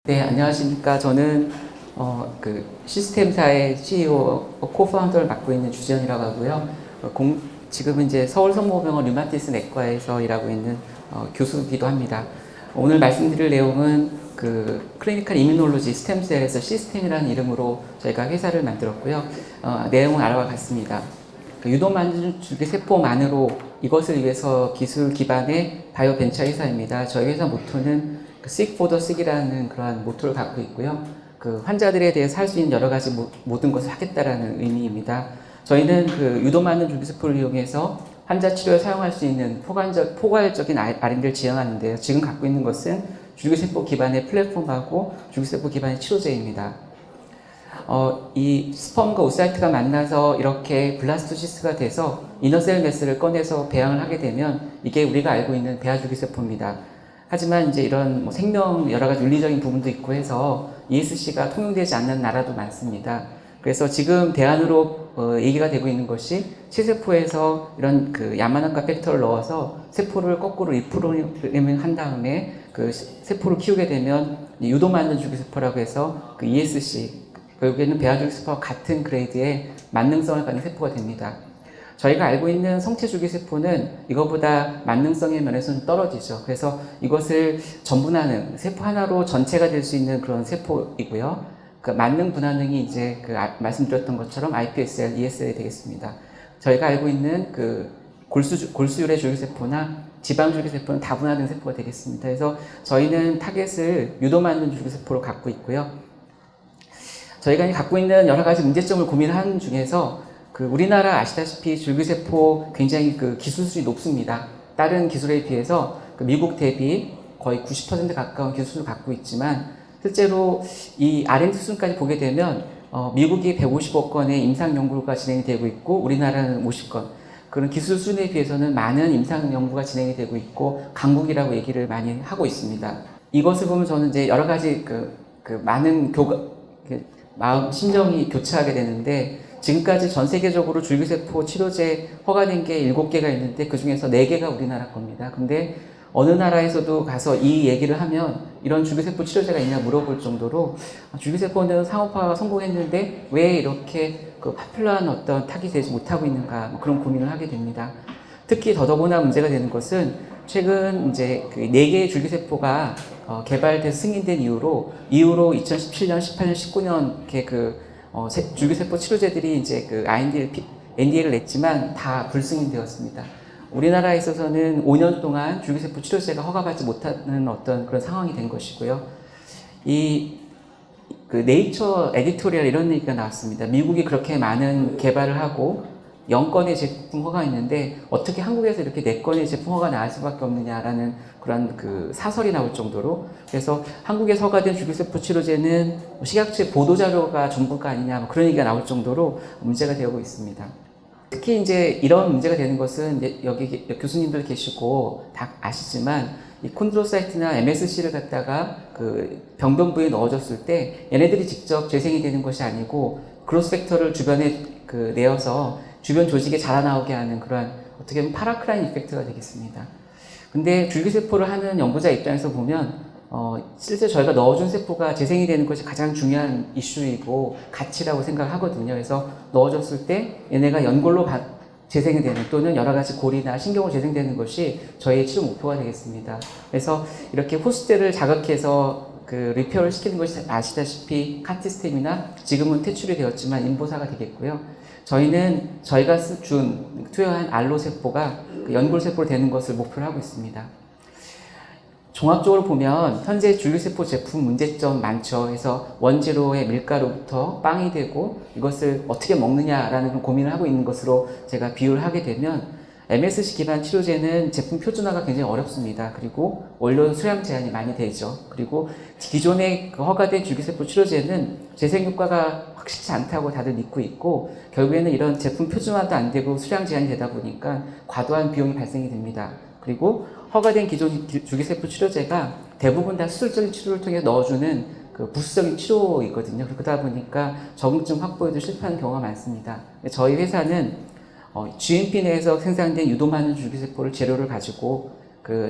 네, 안녕하십니까. 저는 시스템사의 CEO, 코파운더를 맡고 있는 주지현이라고 하고요. 지금은 이제 서울성모병원 류마티스 내과에서 일하고 있는 교수이기도 합니다. 오늘 말씀드릴 내용은 클리니컬 이뮤놀로지 스템셀에서 시스템이라는 이름으로 저희가 회사를 만들었고요. 내용을 알아와 봤습니다. 유독 만든 줄기세포만으로 이것을 위해서 기술 기반의 바이오 벤처 회사입니다. 저희 회사 모토는 Seek for the Sick이라는 그러한 모토를 갖고 있고요. 환자들에 대해서 할 수 있는 여러 가지 모든 것을 하겠다라는 의미입니다. 저희는 유독 만든 줄기세포를 이용해서 환자 치료에 사용할 수 있는 포괄적인 R&D를 지향하는데요. 지금 갖고 있는 것은 줄기세포 기반의 플랫폼하고 줄기세포 기반의 치료제입니다. 이 스펌과 오사이트가 만나서 이렇게 블라스토시스가 돼서 이너셀 매스를 꺼내서 배양을 하게 되면 이게 우리가 알고 있는 배아줄기세포입니다. 하지만 이제 이런 생명 여러 가지 윤리적인 부분도 있고 해서 ESC가 통용되지 않는 나라도 많습니다. 그래서 지금 대안으로 얘기가 되고 있는 것이 치세포에서 이런 야만학과 팩터를 넣어서 세포를 거꾸로 리프로그래밍 한 다음에 세포를 키우게 되면 유도 만든 줄기세포라고 해서 ESC 결국에는 배아줄기세포와 같은 그레이드의 만능성을 가진 세포가 됩니다. 저희가 알고 있는 성체줄기세포는 이거보다 만능성의 면에서는 떨어지죠. 그래서 이것을 전분화능, 세포 하나로 전체가 될 수 있는 그런 세포이고요. 만능 분화능이 이제 말씀드렸던 것처럼 iPSL, ESL이 되겠습니다. 저희가 알고 있는 골수율의 줄기세포나 지방줄기세포는 다분화된 세포가 되겠습니다. 그래서 저희는 타겟을 유도 만든 줄기세포로 갖고 있고요. 저희가 갖고 있는 여러 가지 문제점을 고민하는 중에서 우리나라 아시다시피 줄기세포 굉장히 기술 수준이 높습니다. 다른 기술에 비해서 미국 대비 거의 90% 가까운 기술을 갖고 있지만 실제로 이 R&D 수준까지 보게 되면 미국이 150억 건의 임상 연구가 진행이 되고 있고 우리나라는 50건. 그런 기술 수준에 비해서는 많은 임상 연구가 진행이 되고 있고 강국이라고 얘기를 많이 하고 있습니다. 이것을 보면 저는 이제 여러 가지 많은 심정이 교차하게 되는데 지금까지 전 세계적으로 줄기세포 치료제 허가된 게 7개가 있는데 그 중에서 4개가 우리나라 겁니다. 근데 어느 나라에서도 가서 이 얘기를 하면 이런 줄기세포 치료제가 있냐 물어볼 정도로 줄기세포는 상업화가 성공했는데 왜 이렇게 파퓰러한 어떤 타깃이 되지 못하고 있는가 그런 고민을 하게 됩니다. 특히 더더구나 문제가 되는 것은 최근 이제 4개의 줄기세포가 개발돼서 승인된 이후로 2017년, 18년, 19년 이렇게 줄기세포 치료제들이 이제 NDA를 냈지만 다 불승인되었습니다. 우리나라에 있어서는 5년 동안 줄기세포 치료제가 허가받지 못하는 어떤 그런 상황이 된 것이고요. 네이처 에디토리얼 이런 얘기가 나왔습니다. 미국이 그렇게 많은 개발을 하고 0건의 제품 허가가 있는데 어떻게 한국에서 이렇게 4건의 제품 허가가 나올 수밖에 없느냐라는 그런 사설이 나올 정도로 그래서 한국에서 허가된 줄기세포 치료제는 식약처의 보도자료가 전부가 아니냐 그런 얘기가 나올 정도로 문제가 되고 있습니다. 특히 이제 이런 문제가 되는 것은 여기 교수님들 계시고 다 아시지만 이 콘드로사이트나 MSC를 갖다가 병변 부위에 넣어줬을 때 얘네들이 직접 재생이 되는 것이 아니고 그로스 팩터를 주변에 내어서 주변 조직에 자라나오게 하는 그러한 어떻게 보면 파라크라인 이펙트가 되겠습니다. 근데 줄기세포를 하는 연구자 입장에서 보면 실제 저희가 넣어준 세포가 재생이 되는 것이 가장 중요한 이슈이고 가치라고 생각하거든요. 그래서 넣어줬을 때 얘네가 연골로 재생이 되는 또는 여러 가지 골이나 신경으로 재생되는 것이 저희의 치료 목표가 되겠습니다. 그래서 이렇게 호스트를 자극해서 리페어를 시키는 것이 아시다시피 카티스템이나 지금은 퇴출이 되었지만 인보사가 되겠고요. 저희가 투여한 알로세포가 연골세포로 되는 것을 목표로 하고 있습니다. 종합적으로 보면 현재 줄기세포 제품 문제점 많죠. 그래서 원재료의 밀가루부터 빵이 되고 이것을 어떻게 먹느냐라는 고민을 하고 있는 것으로 제가 비유를 하게 되면 MSC 기반 치료제는 제품 표준화가 굉장히 어렵습니다. 그리고 원료 수량 제한이 많이 되죠. 그리고 기존의 허가된 줄기세포 치료제는 재생 효과가 확실치 않다고 다들 믿고 있고 결국에는 이런 제품 표준화도 안 되고 수량 제한이 되다 보니까 과도한 비용이 발생이 됩니다. 그리고 허가된 기존 줄기세포 치료제가 대부분 다 수술적인 치료를 통해 넣어주는 부수적인 치료이거든요. 그러다 보니까 적응증 확보에도 실패하는 경우가 많습니다. 저희 회사는 GMP 내에서 생산된 유도 많은 줄기세포를 재료를 가지고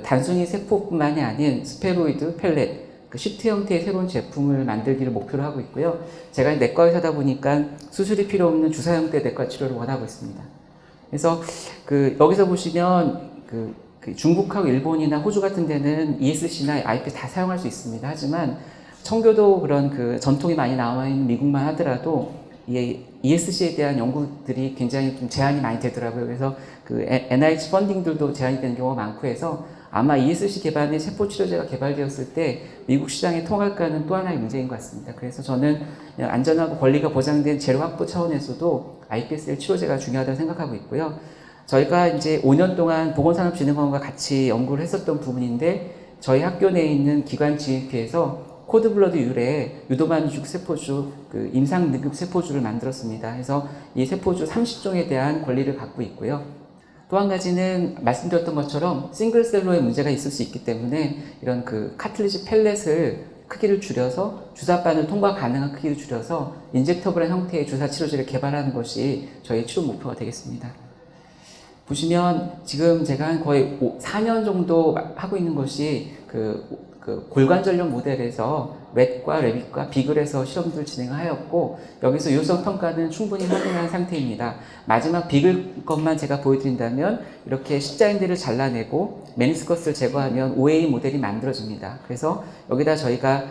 단순히 세포뿐만이 아닌 스페로이드, 펠렛, 그 시트 형태의 새로운 제품을 만들기를 목표로 하고 있고요. 제가 내과 의사다 보니까 수술이 필요 없는 주사 형태 내과 치료를 원하고 있습니다. 그래서 여기서 보시면 중국하고 일본이나 호주 같은 데는 ESC나 IPS 다 사용할 수 있습니다. 하지만 청교도 그런 전통이 많이 나와 있는 미국만 하더라도 이 ESC에 대한 연구들이 굉장히 좀 제한이 많이 되더라고요. 그래서 NIH 펀딩들도 제한이 되는 경우가 많고 해서 아마 ESC 기반의 세포 치료제가 개발되었을 때 미국 시장에 통할까는 또 하나의 문제인 것 같습니다. 그래서 저는 안전하고 권리가 보장된 재료 확보 차원에서도 iPSL 치료제가 중요하다고 생각하고 있고요. 저희가 이제 5년 동안 보건산업진흥원과 같이 연구를 했었던 부분인데 저희 학교 내에 있는 기관 GMP에서 코드블러드 유래의 유도만죽 세포주, 임상 능급 세포주를 만들었습니다. 그래서 이 세포주 30종에 대한 권리를 갖고 있고요. 또 한 가지는 말씀드렸던 것처럼 싱글셀로의 문제가 있을 수 있기 때문에 이런 카틀리지 펠렛을 크기를 줄여서 주사바늘 통과 가능한 크기를 줄여서 인젝터블한 형태의 주사 치료제를 개발하는 것이 저희 치료 목표가 되겠습니다. 보시면 지금 제가 거의 4년 정도 하고 있는 것이 골관절염 모델에서 렛과 레빗과 비글에서 실험들을 진행하였고 여기서 유효성 평가는 충분히 확인한 상태입니다. 마지막 비글 것만 제가 보여드린다면 이렇게 십자인대를 잘라내고 메니스커스를 제거하면 OA 모델이 만들어집니다. 그래서 여기다 저희가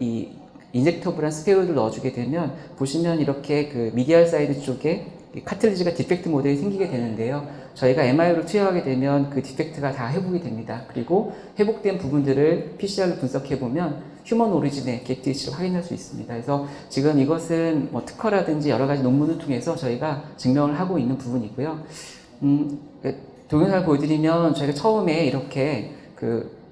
이 인젝터블한 스페로이드를 넣어주게 되면 보시면 이렇게 미디얼 사이드 쪽에 카틀리지가 디펙트 모델이 생기게 되는데요. 저희가 MRI를 투여하게 되면 그 디펙트가 다 회복이 됩니다. 그리고 회복된 부분들을 PCR로 분석해보면 휴먼 오리진의 객티치를 확인할 수 있습니다. 그래서 지금 이것은 특허라든지 여러 가지 논문을 통해서 저희가 증명을 하고 있는 부분이고요. 동영상을 보여드리면 저희가 처음에 이렇게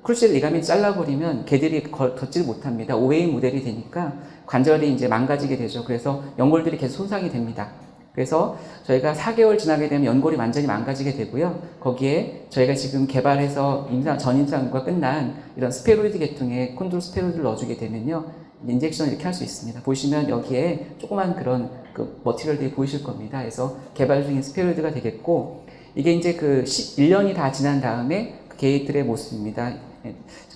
크루시엘 리가멘트 잘라버리면 개들이 걷지를 못합니다. OA 모델이 되니까 관절이 이제 망가지게 되죠. 그래서 연골들이 계속 손상이 됩니다. 그래서 저희가 4개월 지나게 되면 연골이 완전히 망가지게 되고요. 거기에 저희가 지금 개발해서 전임상과 끝난 이런 스페로이드 계통의 콘드로 스페로이드를 넣어주게 되면요. 인젝션 이렇게 할 수 있습니다. 보시면 여기에 조그만 그런 머티리얼들이 보이실 겁니다. 그래서 개발 중인 스페로이드가 되겠고, 이게 이제 1년이 다 지난 다음에 개들의 모습입니다.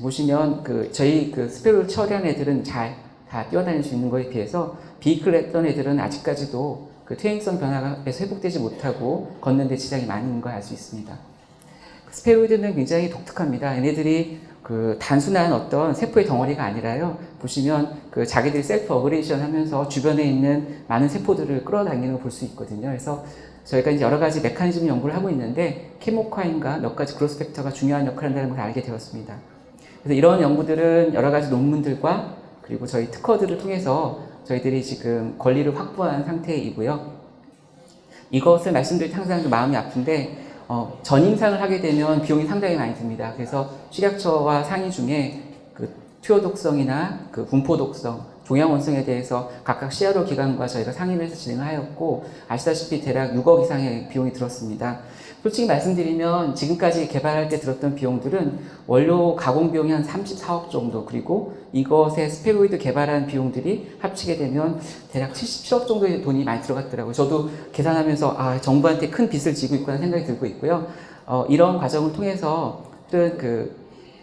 보시면 저희 스페로이드 처리한 애들은 잘 다 뛰어다닐 수 있는 거에 비해서 비이클 했던 애들은 아직까지도 퇴행성 변화에서 회복되지 못하고 걷는 데 지장이 많이 있는 걸 알 수 있습니다. 스페로이드는 굉장히 독특합니다. 얘네들이 단순한 어떤 세포의 덩어리가 아니라요. 보시면 자기들이 셀프 어그레이션 하면서 주변에 있는 많은 세포들을 끌어당기는 걸 볼 수 있거든요. 그래서 저희가 이제 여러 가지 메커니즘 연구를 하고 있는데 케모카인과 몇 가지 그로스 팩터가 중요한 역할을 한다는 걸 알게 되었습니다. 그래서 이런 연구들은 여러 가지 논문들과 그리고 저희 특허들을 통해서 저희들이 지금 권리를 확보한 상태이고요. 이것을 말씀드릴 때 항상 좀 마음이 아픈데 전임상을 하게 되면 비용이 상당히 많이 듭니다. 그래서 식약처와 상의 중에 투여 독성이나 분포 독성, 종양 원성에 대해서 각각 CRO 기관과 저희가 상의를 해서 진행하였고 아시다시피 대략 6억 이상의 비용이 들었습니다. 솔직히 말씀드리면 지금까지 개발할 때 들었던 비용들은 원료 가공 비용이 한 34억 정도, 그리고 이것의 스페로이드 개발한 비용들이 합치게 되면 대략 77억 정도의 돈이 많이 들어갔더라고요. 저도 계산하면서 정부한테 큰 빚을 지고 있구나 생각이 들고 있고요. 이런 과정을 통해서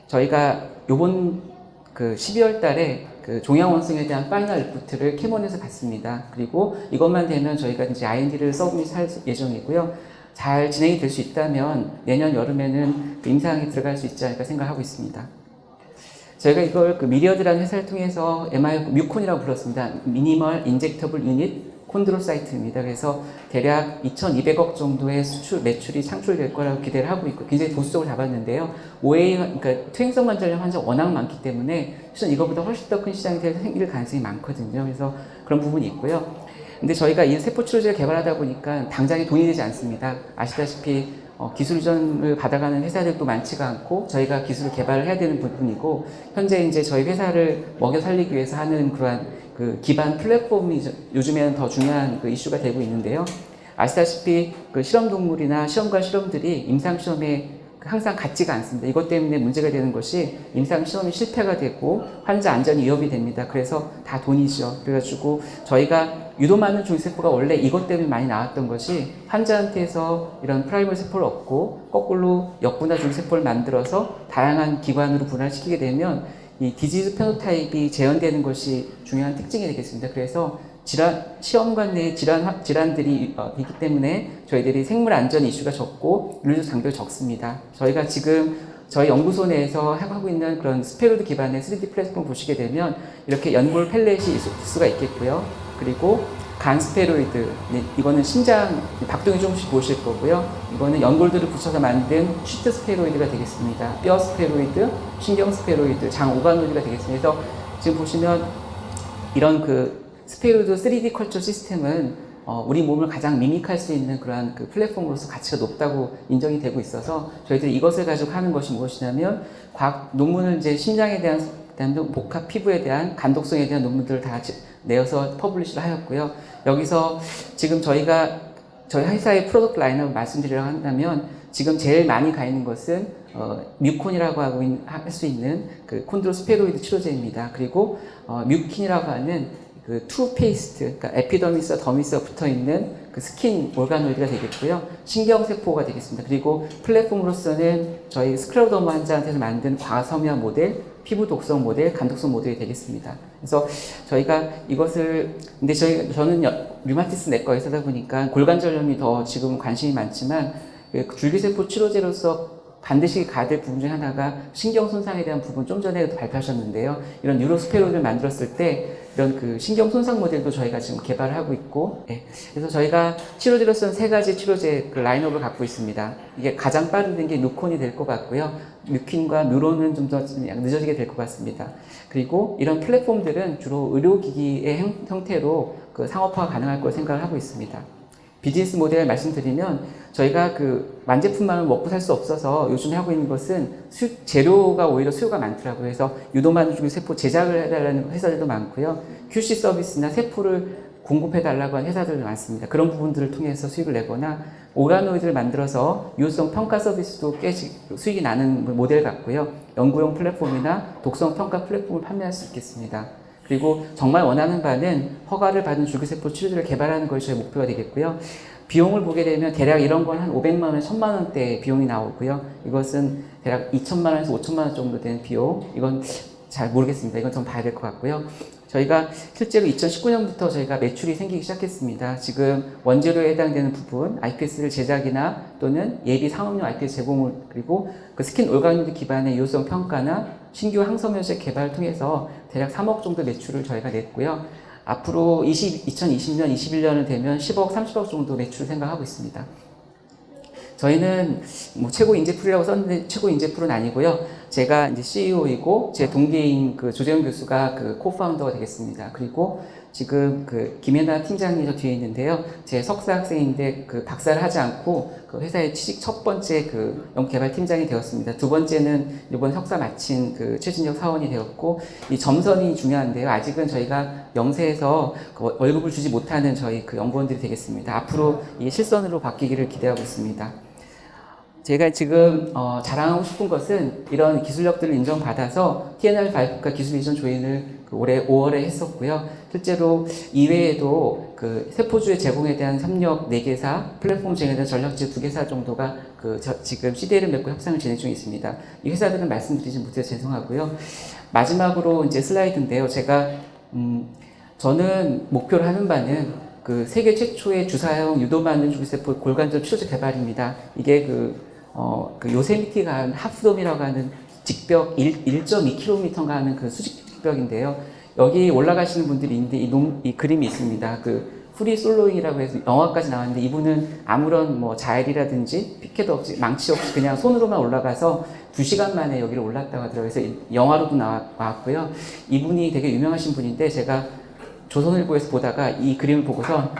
저희가 요번 12월 달에 종양 원성에 대한 파이널 리포트를 캐몬에서 받습니다. 그리고 이것만 되면 저희가 이제 IND를 서브밋할 예정이고요. 잘 진행이 될 수 있다면 내년 여름에는 임상에 들어갈 수 있지 않을까 생각하고 있습니다. 저희가 이걸 미리어드라는 회사를 통해서 뮤콘이라고 불렀습니다. 미니멀 인젝터블 유닛 콘드로사이트입니다. 그래서 대략 2,200억 정도의 매출이 창출될 거라고 기대를 하고 있고 굉장히 보수적으로 잡았는데요. OA, 그러니까 퇴행성 관절염 환자가 워낙 많기 때문에 실은 이거보다 훨씬 더 큰 시장이 생길 가능성이 많거든요. 그래서 그런 부분이 있고요. 근데 저희가 이 세포 치료제를 개발하다 보니까 당장에 돈이 되지 않습니다. 아시다시피 기술 이전을 받아가는 회사들도 많지가 않고 저희가 기술을 개발을 해야 되는 부분이고, 현재 이제 저희 회사를 먹여 살리기 위해서 하는 그러한 기반 플랫폼이 요즘에는 더 중요한 이슈가 되고 있는데요. 아시다시피 실험 동물이나 시험관 실험들이 임상 시험에 항상 같지가 않습니다. 이것 때문에 문제가 되는 것이 임상 시험이 실패가 되고 환자 안전이 위협이 됩니다. 그래서 다 돈이죠. 그래가지고 저희가 유도 많은 중세포가 원래 이것 때문에 많이 나왔던 것이 환자한테서 이런 프라이머리 세포를 얻고 거꾸로 역분화 중세포를 만들어서 다양한 기관으로 분할시키게 되면 이 디지즈 페노타입이 재현되는 것이 중요한 특징이 되겠습니다. 그래서 시험관 내 질환들이 있기 때문에 저희들이 생물 안전 이슈가 적고 윤리적 장벽이 적습니다. 저희가 지금 저희 연구소 내에서 하고 있는 그런 스페로이드 기반의 3D 플랫폼 보시게 되면 이렇게 연골 펠렛이 있을 수가 있겠고요. 그리고 간 스페로이드, 이거는 심장 박동이 조금씩 보실 거고요. 이거는 연골들을 붙여서 만든 시트 스페로이드가 되겠습니다. 뼈 스페로이드, 신경 스페로이드, 장 오가노이드가 되겠습니다. 그래서 지금 보시면 이런 그 스페로이드 3D 컬처 시스템은 우리 몸을 가장 미믹할 수 있는 그러한 그 플랫폼으로서 가치가 높다고 인정이 되고 있어서 저희들이 이것을 가지고 하는 것이 무엇이냐면 과학 논문을 이제 심장에 대한 복합 피부에 대한 간독성에 대한 논문들을 다 내어서 퍼블리시를 하였고요. 여기서 지금 저희 회사의 프로덕트 라인업을 말씀드리려고 한다면 지금 제일 많이 가 있는 것은 뮤콘이라고 할 수 있는 그 콘드로스페로이드 치료제입니다. 그리고 뮤킨이라고 하는 그 투페이스트, 그러니까 에피더미스와 더미스가 붙어 있는 그 스킨 올가노이드가 되겠고요. 신경세포가 되겠습니다. 그리고 플랫폼으로서는 저희 스크leroderma 환자한테서 만든 과섬유화 모델, 피부 독성 모델, 간독성 모델이 되겠습니다. 그래서 저희가 이것을, 근데 저는 류마티스 내과 의사다 보니까 골관절염이 더 지금 관심이 많지만 줄기세포 치료제로서 반드시 가야 될 부분 중에 하나가 신경 손상에 대한 부분 좀 전에도 발표하셨는데요. 이런 뉴로스페로이드를 만들었을 때 이런 그 신경 손상 모델도 저희가 지금 개발을 하고 있고, 그래서 저희가 치료제로서는 3가지 치료제 그 라인업을 갖고 있습니다. 이게 가장 빠른 게 누콘이 될 것 같고요. 뮤킨과 뮤론은 좀 더 늦어지게 될 것 같습니다. 그리고 이런 플랫폼들은 주로 의료기기의 형태로 그 상업화가 가능할 거라고 생각을 하고 있습니다. 비즈니스 모델 말씀드리면 저희가 그 만제품만을 먹고 살 수 없어서 요즘에 하고 있는 것은 재료가 오히려 수요가 많더라고요. 그래서 유도만을 주고 세포 제작을 해달라는 회사들도 많고요. QC 서비스나 세포를 공급해달라고 하는 회사들도 많습니다. 그런 부분들을 통해서 수익을 내거나 오가노이드를 만들어서 유효성 평가 서비스도 꽤 수익이 나는 모델 같고요. 연구용 플랫폼이나 독성 평가 플랫폼을 판매할 수 있겠습니다. 그리고 정말 원하는 바는 허가를 받은 줄기세포 치료제를 개발하는 것이 저희 목표가 되겠고요. 비용을 보게 되면 대략 이런 건 한 500만 원, 1000만 원대 비용이 나오고요. 이것은 대략 2천만 원에서 5천만 원 정도 되는 비용. 이건 잘 모르겠습니다. 이건 좀 봐야 될 것 같고요. 저희가 실제로 2019년부터 저희가 매출이 생기기 시작했습니다. 지금 원재료에 해당되는 부분, IPS를 제작이나 또는 예비 상업용 IPS 제공을, 그리고 그 스킨 올가노이드 기반의 유효성 평가나 신규 항섬유제 개발을 통해서 대략 3억 정도 매출을 저희가 냈고요. 앞으로 2020년, 21년은 되면 10억, 30억 정도 매출을 생각하고 있습니다. 저희는 뭐 최고 인재풀이라고 썼는데 최고 인재풀은 아니고요. 제가 이제 CEO이고 제 동기인 그 조재훈 교수가 그 코파운더가 되겠습니다. 그리고 지금 그 김혜나 팀장이 저 뒤에 있는데요. 제 석사 학생인데 그 박사를 하지 않고 그 회사의 취직 첫 번째 그 연구개발 팀장이 되었습니다. 두 번째는 이번 석사 마친 그 최진혁 사원이 되었고, 이 점선이 중요한데요. 아직은 저희가 영세에서 그 월급을 주지 못하는 저희 그 연구원들이 되겠습니다. 앞으로 이 실선으로 바뀌기를 기대하고 있습니다. 제가 지금 자랑하고 싶은 것은 이런 기술력들을 인정받아서 TNR5가 기술 이전 조인을 올해 5월에 했었고요. 실제로 이외에도 그 세포주의 제공에 대한 협력 4개사, 플랫폼 제공에 대한 전략지 2개사 정도가 지금 CDL을 맺고 협상을 진행 중에 있습니다. 이 회사들은 말씀드리지 못해서 죄송하고요. 마지막으로 이제 슬라이드인데요. 제가 저는 목표를 하는 바는 그 세계 최초의 주사형 유도만능 줄기세포 골관절 치료제 개발입니다. 이게 그 요세미티가 한 하프돔이라고 하는 직벽 1.2km가 하는 그 수직 직벽인데요. 여기 올라가시는 분들이 있는데 이 그림이 있습니다. 그 프리 솔로잉이라고 해서 영화까지 나왔는데 이분은 아무런 뭐 자일이라든지 피켓도 없이 망치 없이 그냥 손으로만 올라가서 2시간 만에 여기를 올랐다고 하더라고요. 그래서 영화로도 나왔고요. 이분이 되게 유명하신 분인데 제가 조선일보에서 보다가 이 그림을 보고서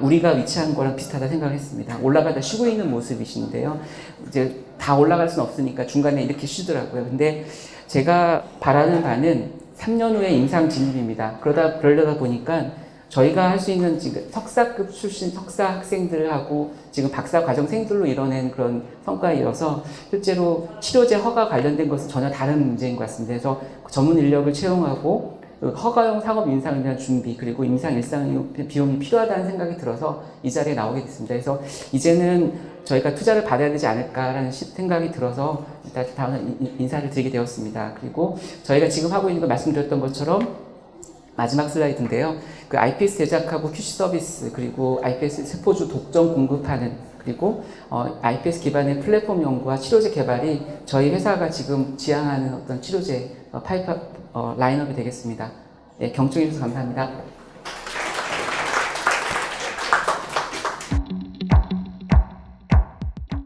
우리가 위치한 거랑 비슷하다 생각을 했습니다. 올라가다 쉬고 있는 모습이신데요. 이제 다 올라갈 수는 없으니까 중간에 이렇게 쉬더라고요. 근데 제가 바라는 바는 3년 후에 임상 진입입니다. 그러려다 보니까 저희가 할 수 있는 지금 석사급 출신 석사 학생들하고 지금 박사 과정생들로 이뤄낸 그런 성과이어서 실제로 치료제 허가 관련된 것은 전혀 다른 문제인 것 같습니다. 그래서 전문 인력을 채용하고 허가용 상업 임상을 위한 준비, 그리고 임상 일상 비용이 필요하다는 생각이 들어서 이 자리에 나오게 됐습니다. 그래서 이제는 저희가 투자를 받아야 되지 않을까라는 생각이 들어서 일단 다음 인사를 드리게 되었습니다. 그리고 저희가 지금 하고 있는 거 말씀드렸던 것처럼 마지막 슬라이드인데요. 그 iPS 제작하고 QC 서비스, 그리고 iPS 세포주 독점 공급하는, 그리고 iPS 기반의 플랫폼 연구와 치료제 개발이 저희 회사가 지금 지향하는 어떤 치료제 라인업이 되겠습니다. 예, 경청해 주셔서 감사합니다.